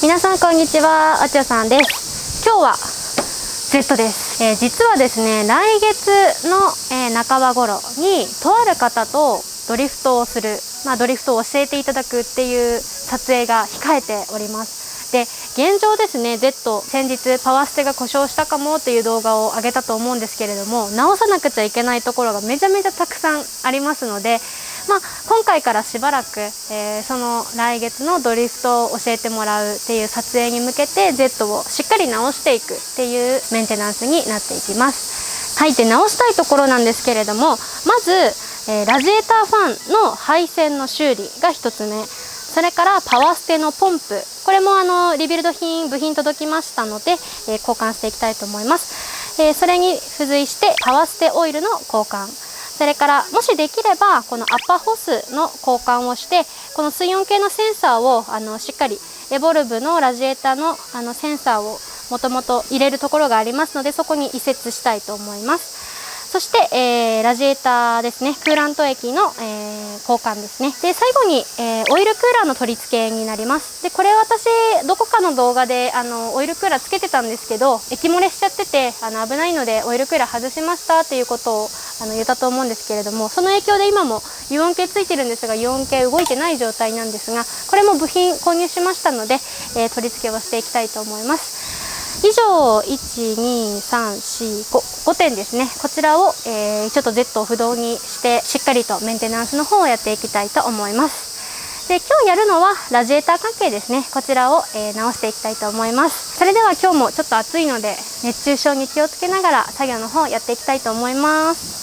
皆さんこんにちは、あちよさんです。今日は Z です。実はですね、来月の、半ば頃にとある方とドリフトをする、ドリフトを教えていただくっていう撮影が控えております。で、現状ですね、 Z 先日パワステが故障したかもっていう動画を上げたと思うんですけれども、直さなくちゃいけないところがめちゃめちゃたくさんありますので、今回からしばらく、その来月のドリフトを教えてもらうっていう撮影に向けて Z をしっかり直していくっていうメンテナンスになっていきます。はい。で、直したいところなんですけれども、まず、ラジエーターファンの配線の修理が1つ目、それからパワステのポンプ、これもリビルド品部品届きましたので、交換していきたいと思います。それに付随してパワステオイルの交換、それからもしできればこのアッパーホスの交換をして、この水温計のセンサーをしっかりエボルブのラジエーターのセンサーをもともと入れるところがありますので、そこに移設したいと思います。そして、ラジエーターですね、クーラント液の、交換ですね。で、最後に、オイルクーラーの取り付けになります。で、これ私どこかの動画でオイルクーラーつけてたんですけど、液漏れしちゃってて危ないのでオイルクーラー外しましたっていうことを言ったと思うんですけれども、その影響で今も油温計ついてるんですが、油温計動いてない状態なんですが、これも部品購入しましたので、取り付けをしていきたいと思います。以上 1,2,3,4,5 点ですね。こちらを、ちょっと Z を不動にしてしっかりとメンテナンスの方をやっていきたいと思います。で、今日やるのはラジエーター関係ですね。こちらを、直していきたいと思います。それでは今日もちょっと暑いので熱中症に気をつけながら作業の方をやっていきたいと思います。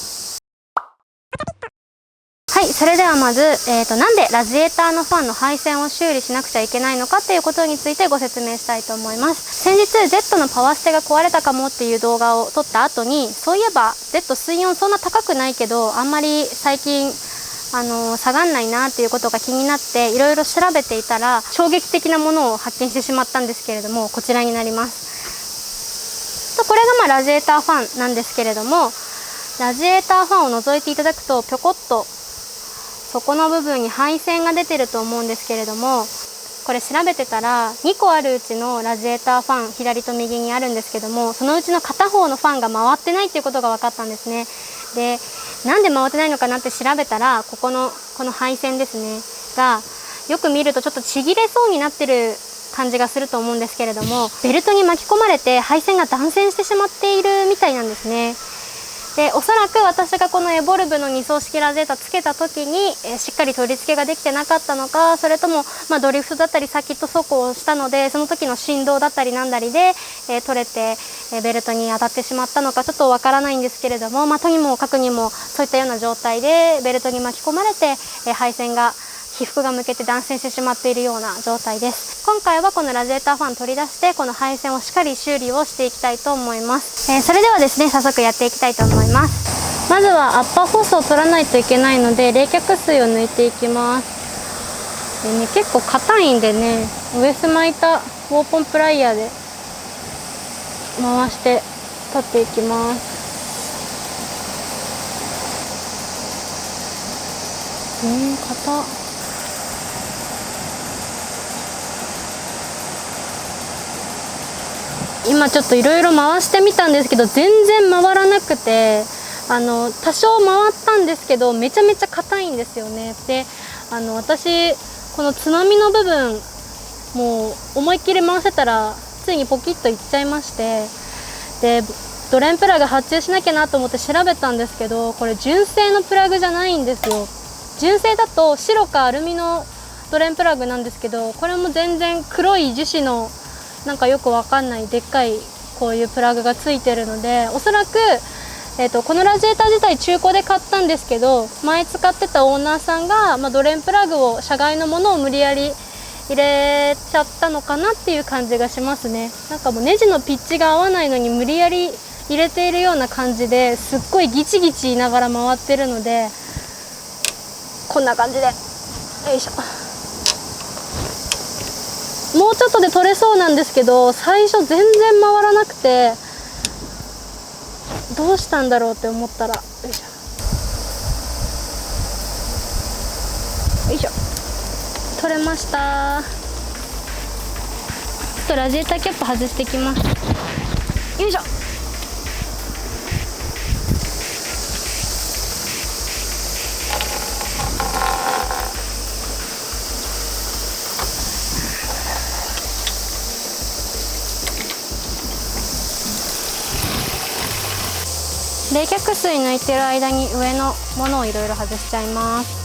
はい。それではまず、なんでラジエーターのファンの配線を修理しなくちゃいけないのかっていうことについてご説明したいと思います。先日 Z のパワステが壊れたかもっていう動画を撮った後に、そういえば Z 水温そんな高くないけど、あんまり最近下がんないなっていうことが気になっていろいろ調べていたら、衝撃的なものを発見してしまったんですけれども、こちらになります。これがラジエーターファンなんですけれども、ラジエーターファンを覗いていただくとぴょこっとそこの部分に配線が出てると思うんですけれども、これ調べてたら2個あるうちのラジエーターファン、左と右にあるんですけども、そのうちの片方のファンが回ってないっていうことが分かったんですね。で、なんで回ってないのかなって調べたら、この配線ですねが、よく見るとちょっとちぎれそうになってる感じがすると思うんですけれども、ベルトに巻き込まれて配線が断線してしまっているみたいなんですね。で、おそらく私がこのエボルブの2層式ラジエーターつけた時に、しっかり取り付けができてなかったのか、それとも、ドリフトだったりサーキット走行をしたので、その時の振動だったりなんだりで、取れて、ベルトに当たってしまったのかちょっとわからないんですけれども、とにもかくにもそういったような状態でベルトに巻き込まれて、配線が被覆が向けて断線してしまっているような状態です。今回はこのラジエーターファン取り出して、この配線をしっかり修理をしていきたいと思います。それではですね、早速やっていきたいと思います。まずはアッパーホースを取らないといけないので、冷却水を抜いていきます。でね、結構硬いんでね、ウエス巻いたウォーポンプライヤーで回して取っていきます。硬っ。今ちょっといろいろ回してみたんですけど、全然回らなくて、多少回ったんですけどめちゃめちゃ硬いんですよね。で、私このつまみの部分もう思いっきり回せたらついにポキッといっちゃいまして、でドレンプラグ発注しなきゃなと思って調べたんですけど、これ純正のプラグじゃないんですよ。純正だと白かアルミのドレンプラグなんですけど、これも全然黒い樹脂のなんかよくわかんないでっかいこういうプラグがついてるので、おそらく、このラジエーター自体中古で買ったんですけど、前使ってたオーナーさんが、ドレンプラグを社外のものを無理やり入れちゃったのかなっていう感じがしますね。なんかもうネジのピッチが合わないのに無理やり入れているような感じで、すっごいギチギチ言いながら回ってるので、こんな感じで、よいしょ。もうちょっとで取れそうなんですけど、最初全然回らなくて、どうしたんだろうって思ったら、よいしょ、よいしょ、取れました。っとラジエーターキャップ外していきます。よいしょ。冷却水抜いてる間に上のものをいろいろ外しちゃいます。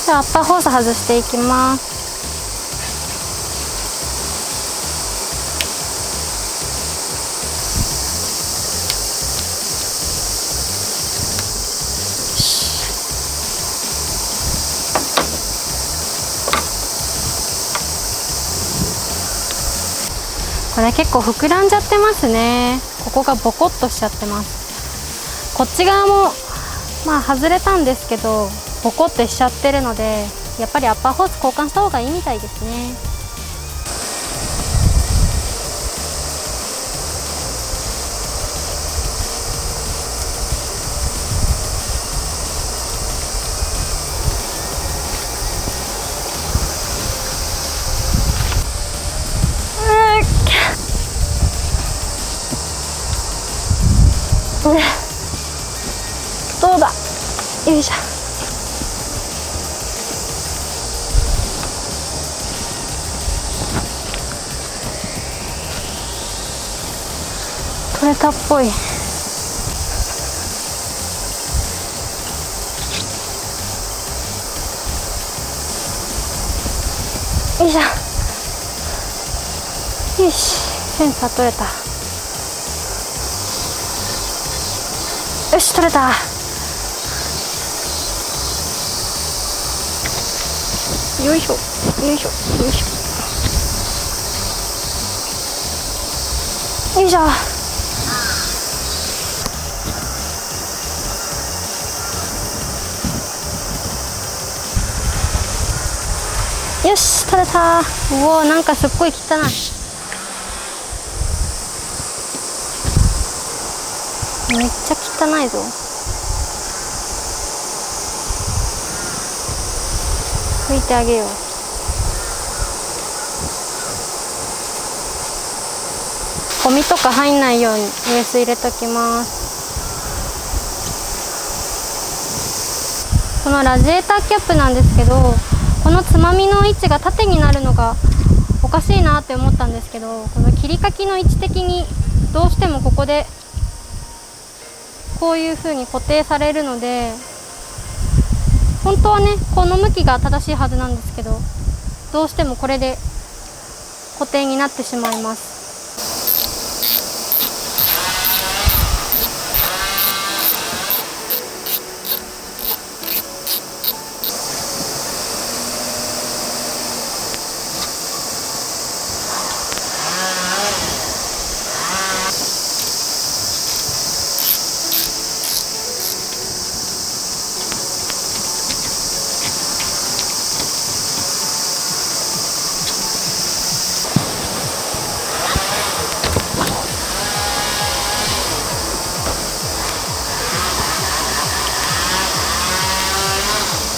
ではアッパーホース外していきます。これ結構膨らんじゃってますね。ここがボコッとしちゃってます。こっち側もまあ外れたんですけどボコッとしちゃってるので、やっぱりアッパーホース交換した方がいいみたいですね。どうだ、よいしょ。取れたっぽい。よいしょ。よし、センサー取れた。よし、取れた。よいしょよいしょよいしょよいしょ。よし、取れた。うお、なんかすっごい汚い。めっちゃ汚いぞ。拭いてあげよう。ゴミとか入んないように冷水入れときます。このラジエーターキャップなんですけど、このつまみの位置が縦になるのがおかしいなって思ったんですけど、この切りかきの位置的にどうしてもここでこういう風に固定されるので、本当はねこの向きが正しいはずなんですけど、どうしてもこれで固定になってしまいます。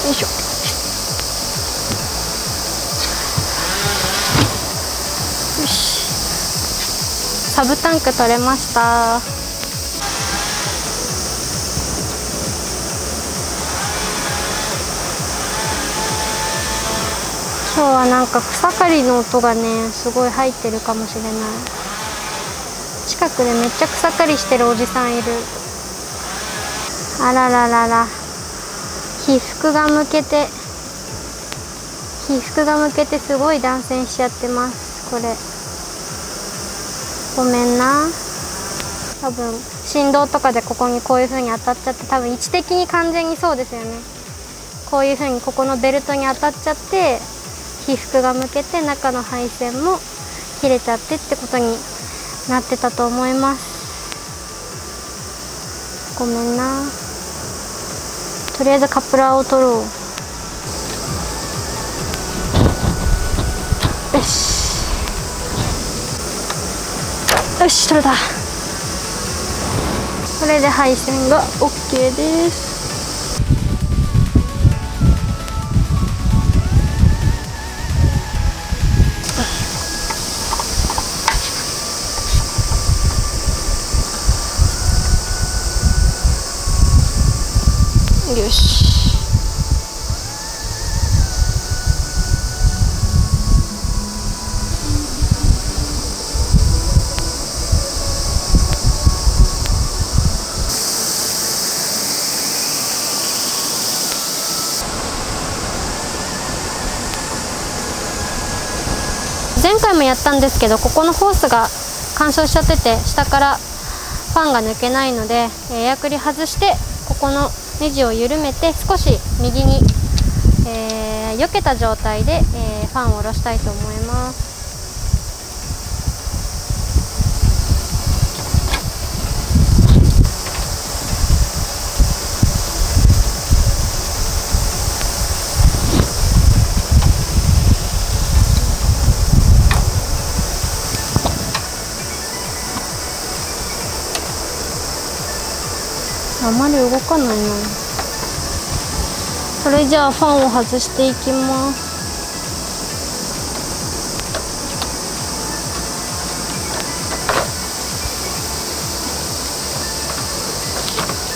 よいしょ。よし、サブタンク取れました。今日はなんか草刈りの音がねすごい入ってるかもしれない。近くでめっちゃ草刈りしてるおじさんいる。あらららら。被覆が向けてすごい断線しちゃってます。これごめんな。多分振動とかでここにこういう風に当たっちゃって、多分位置的に完全にそうですよね。こういう風にここのベルトに当たっちゃって被覆が向けて中の配線も切れちゃってってことになってたと思います。ごめんな。とりあえずカプラーを取ろう。よしよし、取れた。これで配線が OK です。よし。前回もやったんですけど、ここのホースが干渉しちゃってて下からファンが抜けないので、エアクリ外してここのネジを緩めて少し右に、避けた状態で、ファンを下ろしたいと思います。あまり動かないな。それじゃあファンを外していきます。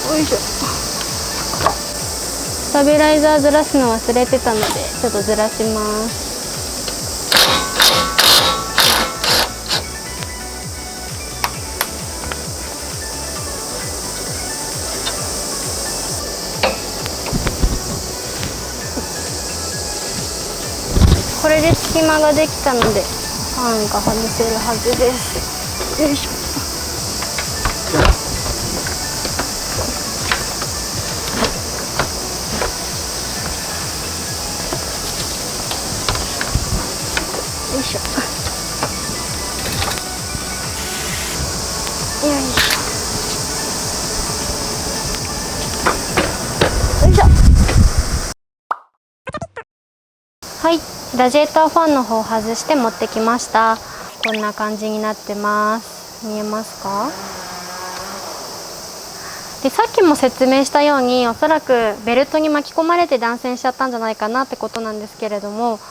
よいしょ。スタビライザーずらすの忘れてたのでちょっとずらします。これで隙間ができたのでファンが外せるはずです。よいしょ。よいしょ。よいしょ。よいしょ。はい、ラジエーターファンの方を外して持ってきました。こんな感じになってます。見えますか？で、さっきも説明したように、おそらくベルトに巻き込まれて断線しちゃったんじゃないかなってことなんですけれども、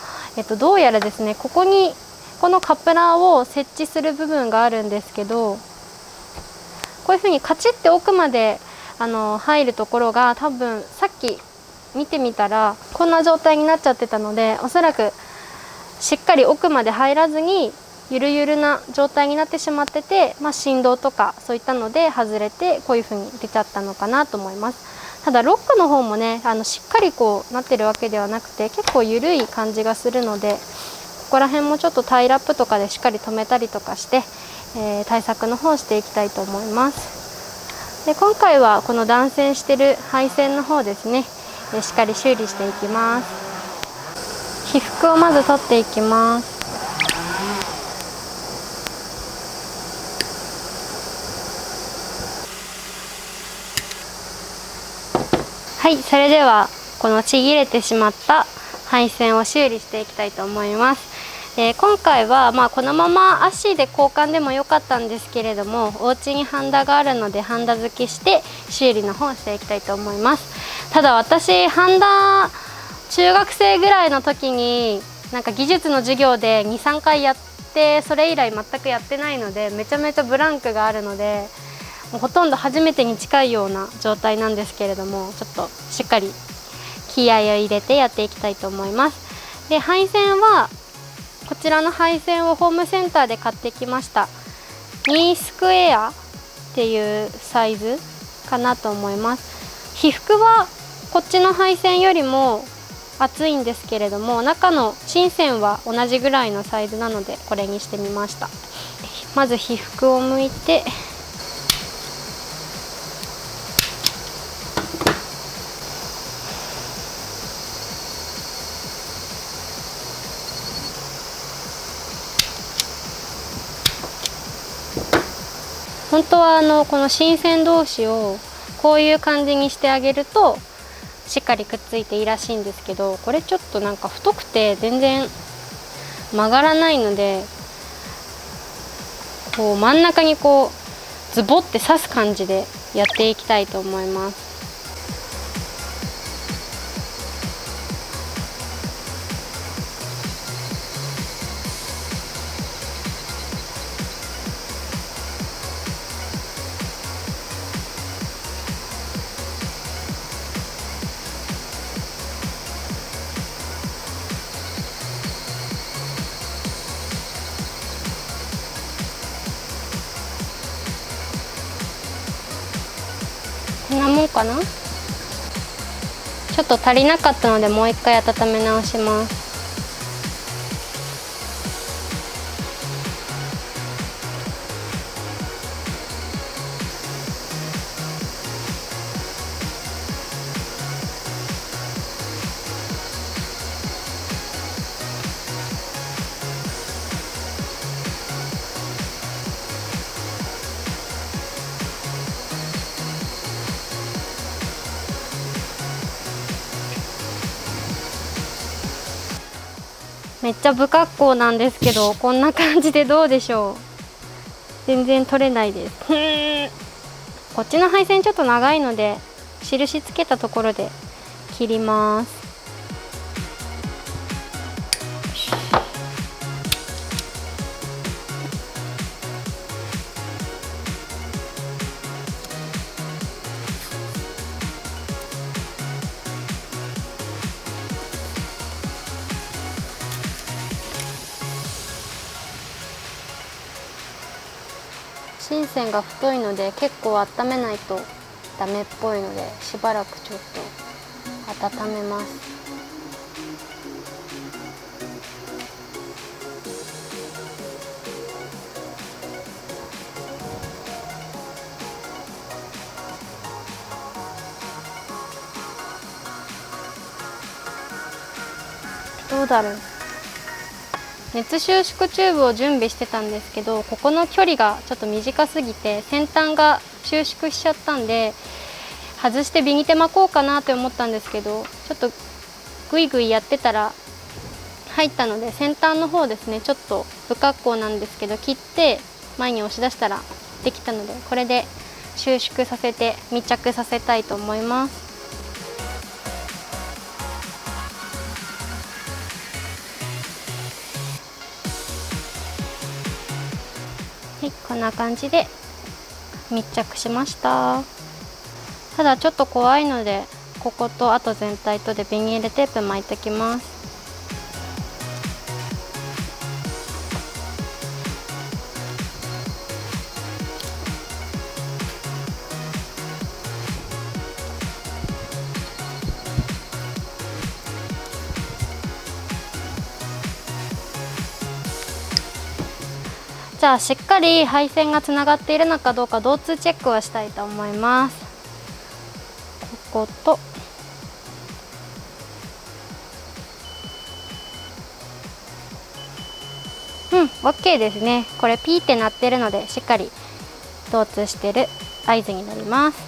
どうやらですね、ここにこのカプラーを設置する部分があるんですけど、こういうふうにカチッて奥まで入るところが多分さっき見てみたらこんな状態になっちゃってたので、おそらくしっかり奥まで入らずにゆるゆるな状態になってしまってて、振動とかそういったので外れてこういう風に出ちゃったのかなと思います。ただロックの方もね、しっかりこうなってるわけではなくて結構ゆるい感じがするので、ここら辺もちょっとタイラップとかでしっかり留めたりとかして、対策の方をしていきたいと思います。で、今回はこの断線してる配線の方ですね、しっかり修理していきます。被覆をまず取っていきます。はい、それではこのちぎれてしまった配線を修理していきたいと思います。今回はこのまま足で交換でもよかったんですけれども、お家にハンダがあるのでハンダ付けして修理の方をしていきたいと思います。ただ私ハンダ中学生ぐらいの時になんか技術の授業で 2,3 回やって、それ以来全くやってないのでめちゃめちゃブランクがあるので、もうほとんど初めてに近いような状態なんですけれども、ちょっとしっかり気合を入れてやっていきたいと思います。で、配線はこちらの配線をホームセンターで買ってきました。2スクエアっていうサイズかなと思います。被覆はこっちの配線よりも厚いんですけれども、中の芯線は同じぐらいのサイズなのでこれにしてみました。まず被覆を剥いて、本当はこの芯線同士をこういう感じにしてあげるとしっかりくっついていいらしいんですけど、これちょっとなんか太くて全然曲がらないので、こう真ん中にこうズボって刺す感じでやっていきたいと思います。こんなもんかな。ちょっと足りなかったのでもう一回温め直します。めっちゃ不格好なんですけど、こんな感じでどうでしょう。全然取れないです。こっちの配線ちょっと長いので印つけたところで切ります。芯線が太いので結構温めないとダメっぽいので、しばらくちょっと温めます。どうだろう。熱収縮チューブを準備してたんですけど、ここの距離がちょっと短すぎて先端が収縮しちゃったんで、外してビニテ巻こうかなって思ったんですけど、ちょっとグイグイやってたら入ったので、先端の方ですね、ちょっと不格好なんですけど切って前に押し出したらできたので、これで収縮させて密着させたいと思います。はい、こんな感じで密着しました。ただちょっと怖いので、こことあと全体とでビニールテープ巻いてきます。じゃあしっかり配線がつながっているのかどうか導通チェックをしたいと思います。ここと、OK ですね。これピーって鳴ってるのでしっかり導通してる合図になります。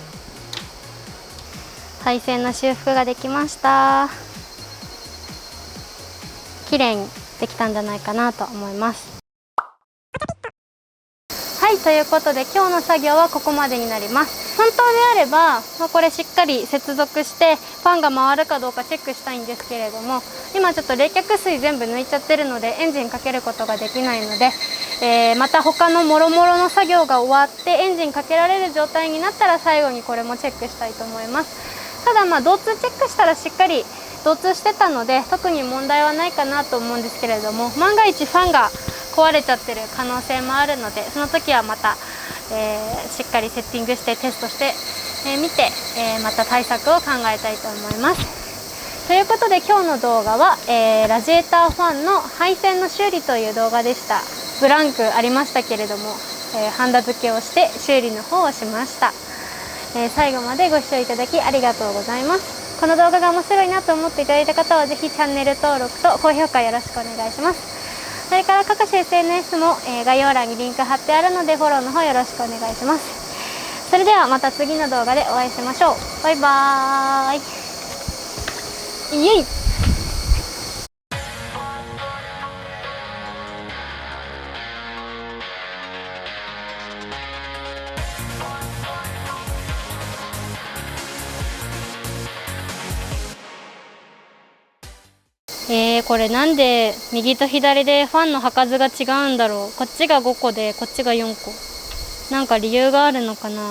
配線の修復ができました。綺麗にできたんじゃないかなと思います。はい、ということで今日の作業はここまでになります。本当であれば、これしっかり接続してファンが回るかどうかチェックしたいんですけれども、今ちょっと冷却水全部抜いちゃってるのでエンジンかけることができないので、また他のもろもろの作業が終わってエンジンかけられる状態になったら最後にこれもチェックしたいと思います。ただ導通チェックしたらしっかり導通してたので特に問題はないかなと思うんですけれども、万が一ファンが壊れちゃってる可能性もあるので、その時はまた、しっかりセッティングしてテストして見て、また対策を考えたいと思います。ということで今日の動画は、ラジエーターファンの配線の修理という動画でした。ブランクありましたけれども、ハンダ付けをして修理の方をしました。最後までご視聴いただきありがとうございます。この動画が面白いなと思っていただいた方はぜひチャンネル登録と高評価よろしくお願いします。それから各種 SNS も、概要欄にリンク貼ってあるのでフォローの方よろしくお願いします。それではまた次の動画でお会いしましょう。バイバーイ。イエイ。これなんで右と左でファンの履数が違うんだろう。こっちが5個でこっちが4個。なんか理由があるのかな。